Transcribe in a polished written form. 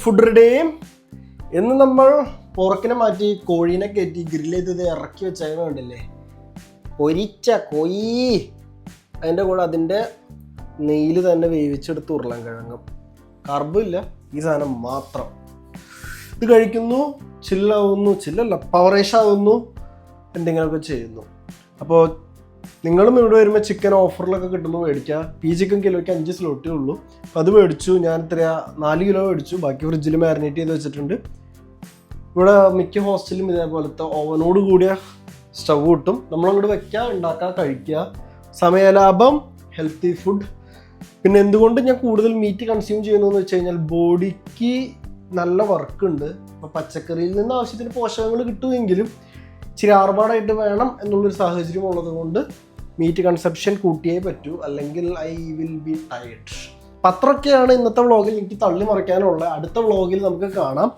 Food day എന്ന് നമ്മൾ പോർക്കിനെ മാറ്റി കോഴീനെ കയറ്റി ഗ്രില്ല് ചെയ്തത് ഇറക്കി വെച്ചാൽ കണ്ടില്ലേ, പൊരിച്ച കോഴി, അതിൻ്റെ കൂടെ അതിൻ്റെ നെയ്യിൽ തന്നെ വേവിച്ചെടുത്ത് ഉരുളൻ കിഴങ്ങും, കാർബും ഇല്ല, ഈ സാധനം മാത്രം. ഇത് കഴിക്കുന്നു, ചില്ലാവുന്നു, ചില്ലല്ല പവറേഷ് ആവുന്നു, എന്തെങ്കിലുമൊക്കെ ചെയ്യുന്നു. അപ്പോൾ നിങ്ങളും ഇവിടെ വരുമ്പോൾ ചിക്കൻ ഓഫറിലൊക്കെ കിട്ടുമ്പോൾ മേടിക്കുക. ഈ ചിക്കൻ കിലോയ്ക്ക് 5 സ്ലോട്ടേ ഉള്ളൂ. അപ്പോൾ അത് മേടിച്ചു. ഞാൻ 4 കിലോ മേടിച്ചു, ബാക്കി ഫ്രിഡ്ജിൽ മാരിനേറ്റ് ചെയ്ത് വെച്ചിട്ടുണ്ട്. ഇവിടെ മിക്ക ഹോസ്റ്റലും ഇതേപോലത്തെ ഓവനോട് കൂടിയ സ്റ്റവ് കിട്ടും. നമ്മളങ്ങോട്ട് വയ്ക്കുക, ഉണ്ടാക്കുക, കഴിക്കുക, സമയലാഭം, ഹെൽത്തി ഫുഡ്. പിന്നെ എന്തുകൊണ്ട് ഞാൻ കൂടുതൽ മീറ്റ് കൺസ്യൂം ചെയ്യുന്നതെന്ന് വെച്ച് കഴിഞ്ഞാൽ ബോഡിക്ക് നല്ല വർക്കുണ്ട്. അപ്പോൾ പച്ചക്കറിയിൽ നിന്ന് ആവശ്യത്തിന് പോഷകങ്ങൾ കിട്ടുമെങ്കിലും ഇച്ചിരി ആർഭാടായിട്ട് വേണം എന്നുള്ളൊരു സാഹചര്യം ഉള്ളത് കൊണ്ട് മീറ്റ് കൺസപ്ഷൻ കൂട്ടിയേ പറ്റൂ, അല്ലെങ്കിൽ ഐ വിൽ ബി ടയർഡ്. അപ്പം അത്രയൊക്കെയാണ് ഇന്നത്തെ വ്ളോഗിൽ എനിക്ക് തള്ളി മറിക്കാനുള്ളത്. അടുത്ത വ്ളോഗിൽ നമുക്ക് കാണാം.